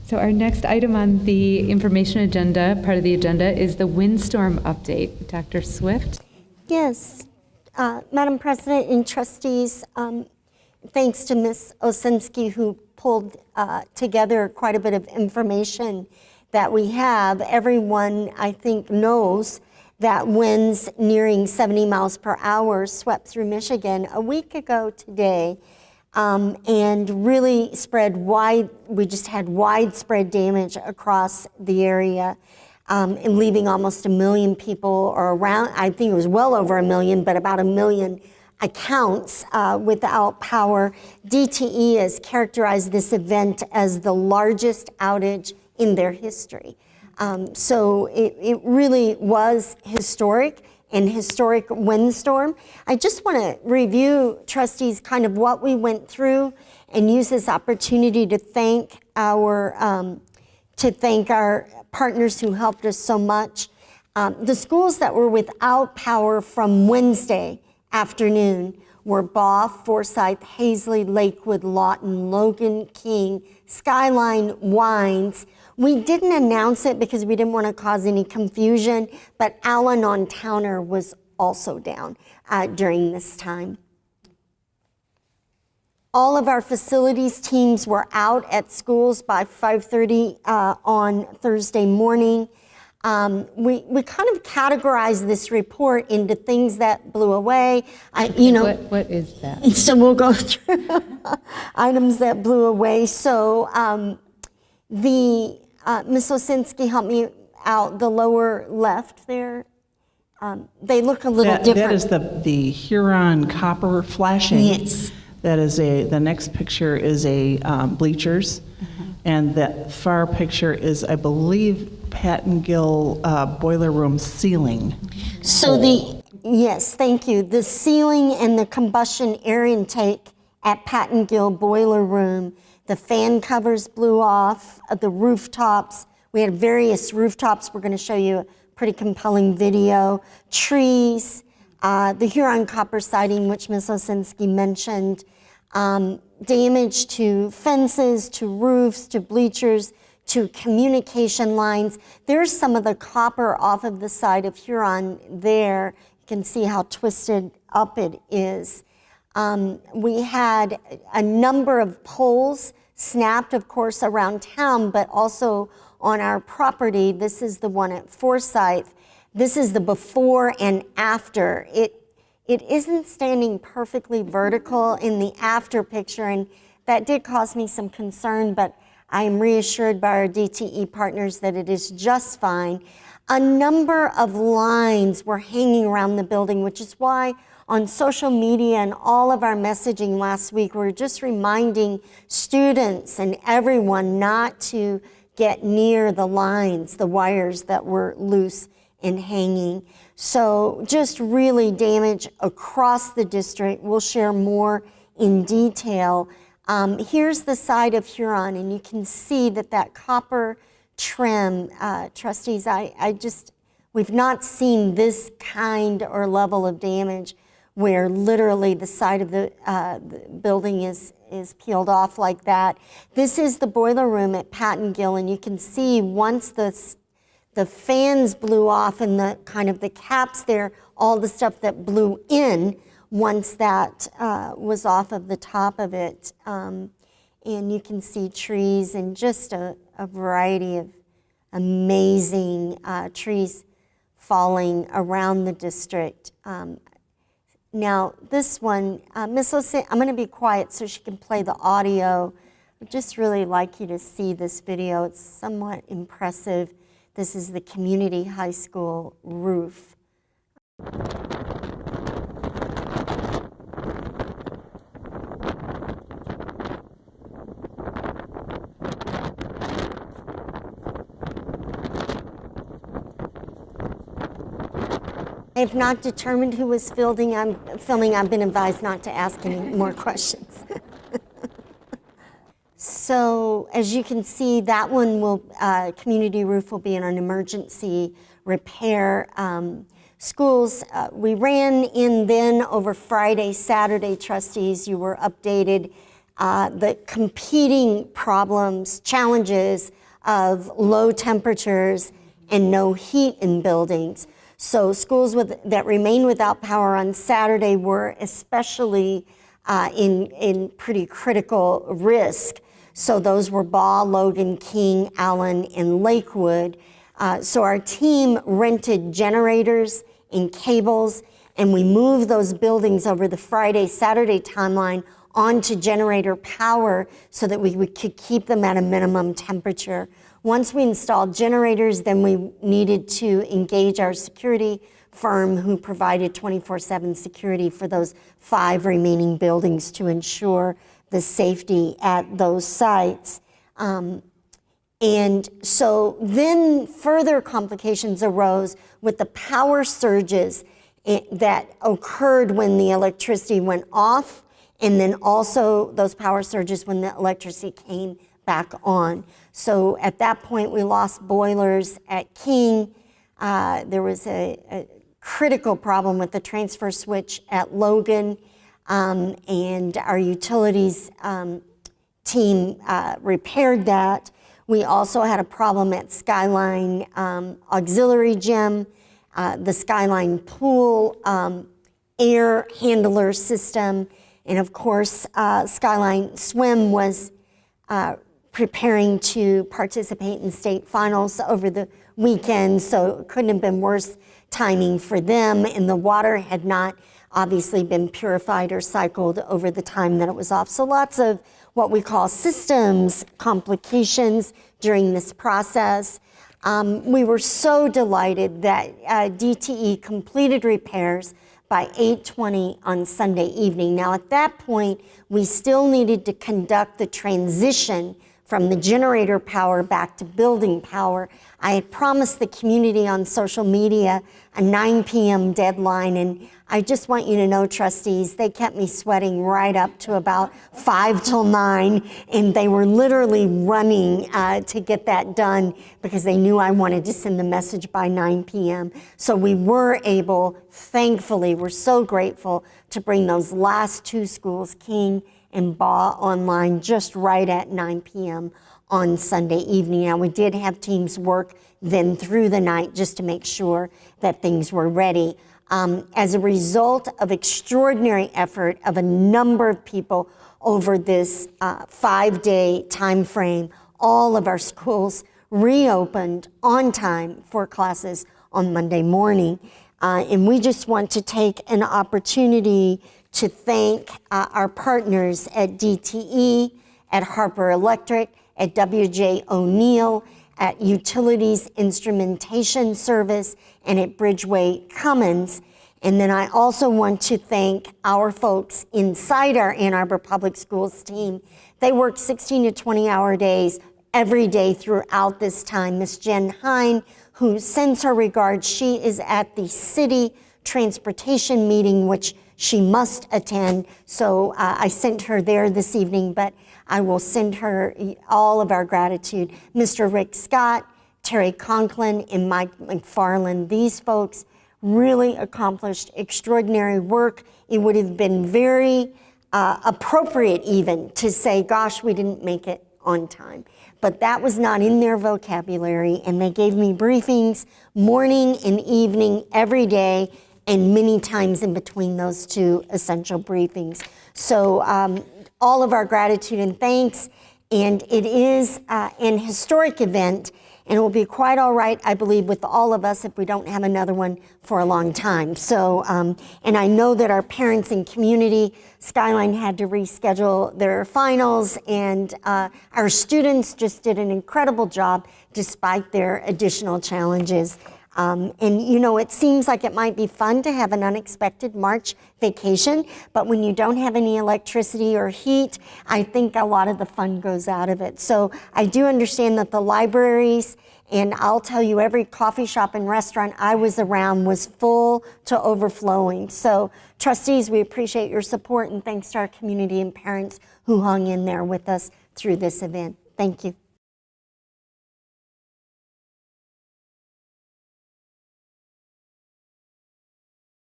So our next item on the information agenda, part of the agenda, is the Windstorm update. Dr. Swift? Yes, Madam President and trustees, thanks to Ms. Osinski who pulled together quite a bit of information that we have. Everyone, I think, knows that winds nearing 70 miles per hour swept through Michigan a week ago today. And really spread wide, we just had widespread damage across the area, and leaving almost 1 million people, or around, I think it was well over 1 million, but about 1 million accounts without power. DTE has characterized this event as the largest outage in their history. So it really was historic. And historic windstorm. I just want to review, trustees, kind of what we went through and use this opportunity to thank our partners who helped us so much. The schools that were without power from Wednesday afternoon were Baugh, Forsyth, Hazley, Lakewood, Lawton, Logan, King, Skyline, Wines. We didn't announce it because we didn't want to cause any confusion, but Al-Anon Towner was also down during this time. All of our facilities teams were out at schools by 5:30 on Thursday morning. We kind of categorized this report into things that blew away. What is that? So we'll go through items that blew away. So Ms. Osinski, help me out, the lower left there. They look a little different. That is the Huron copper flashing. Yes. That is the next picture is bleachers. And that far picture is, I believe, Patton Gill boiler room ceiling. So yes, thank you. The ceiling and the combustion air intake at Patton Gill boiler room, the fan covers blew off, the rooftops. We had various rooftops. We're going to show you a pretty compelling video. Trees, the Huron copper siding, which Ms. Osinski mentioned, damage to fences, to roofs, to bleachers, to communication lines. There's some of the copper off of the side of Huron there. You can see how twisted up it is. We had a number of poles snapped, of course, around town, but also on our property. This is the one at Forsyth. This is the before and after. It isn't standing perfectly vertical in the after picture, and that did cause me some concern, but I am reassured by our DTE partners that it is just fine. A number of lines were hanging around the building, which is why on social media and all of our messaging last week, we're just reminding students and everyone not to get near the lines, the wires that were loose and hanging. So just really damage across the district. We'll share more in detail. Here's the side of Huron, and you can see that copper trim, trustees, we've not seen this kind or level of damage where literally the side of the building is peeled off like that. This is the boiler room at Patton Gill, and you can see once the fans blew off and the kind of the caps there, all the stuff that blew in once that was off of the top of it. And you can see trees and just a variety of amazing trees falling around the district. Now this one, Ms. Osin, I'm going to be quiet so she can play the audio. I'd just really like you to see this video. It's somewhat impressive. This is the community high school roof. I have not determined who was filming. I've been advised not to ask any more questions. So as you can see, that one will, community roof will be in an emergency repair. Schools, we ran in then over Friday, Saturday, trustees, you were updated. the competing problems, challenges of low temperatures and no heat in buildings. So schools that remain without power on Saturday were especially in pretty critical risk. So those were Baugh, Logan, King, Allen, and Lakewood. So our team rented generators and cables, and we moved those buildings over the Friday, Saturday timeline onto generator power so that we could keep them at a minimum temperature. Once we installed generators, then we needed to engage our security firm who provided 24/7 security for those 5 remaining buildings to ensure the safety at those sites. And so then further complications arose with the power surges that occurred when the electricity went off, and then also those power surges when the electricity came back on. So at that point, we lost boilers at King. There was a critical problem with the transfer switch at Logan, and our utilities team repaired that. We also had a problem at Skyline Auxiliary Gym, the Skyline Pool air handler system, and of course, Skyline Swim was preparing to participate in state finals over the weekend, so it couldn't have been worse timing for them, and the water had not obviously been purified or cycled over the time that it was off. So lots of what we call systems complications during this process. We were so delighted that DTE completed repairs by 8:20 on Sunday evening. Now at that point, we still needed to conduct the transition from the generator power back to building power. I had promised the community on social media a 9 p.m. deadline, and I just want you to know, trustees, they kept me sweating right up to about 5 till 9, and they were literally running to get that done because they knew I wanted to send the message by 9 p.m. So we were able, thankfully, we're so grateful to bring those last 2 schools, King and Baugh, online just right at 9 p.m. on Sunday evening. Now, we did have teams work then through the night just to make sure that things were ready. As a result of extraordinary effort of a number of people over this 5-day time frame, all of our schools reopened on time for classes on Monday morning. And we just want to take an opportunity to thank our partners at DTE, at Harper Electric, at WJ O'Neill, at Utilities Instrumentation Service, and at Bridgeway Cummins. And then I also want to thank our folks inside our Ann Arbor Public Schools team. They work 16 to 20-hour days every day throughout this time. Miss Jen Hine, who sends her regards, she is at the city transportation meeting, which she must attend. So I sent her there this evening, but I will send her all of our gratitude. Mr. Rick Scott, Terry Conklin, and Mike McFarland, these folks really accomplished extraordinary work. It would have been very appropriate even to say, gosh, we didn't make it on time. But that was not in their vocabulary, and they gave me briefings morning and evening every day, and many times in between those 2 essential briefings. So all of our gratitude and thanks, and it is an historic event, and it will be quite all right, I believe, with all of us if we don't have another one for a long time. So, and I know that our parents and community, Skyline had to reschedule their finals, and our students just did an incredible job despite their additional challenges. And you know, it seems like it might be fun to have an unexpected March vacation, but when you don't have any electricity or heat, I think a lot of the fun goes out of it. So I do understand that the libraries, and I'll tell you, every coffee shop and restaurant I was around was full to overflowing. So trustees, we appreciate your support, and thanks to our community and parents who hung in there with us through this event. Thank you.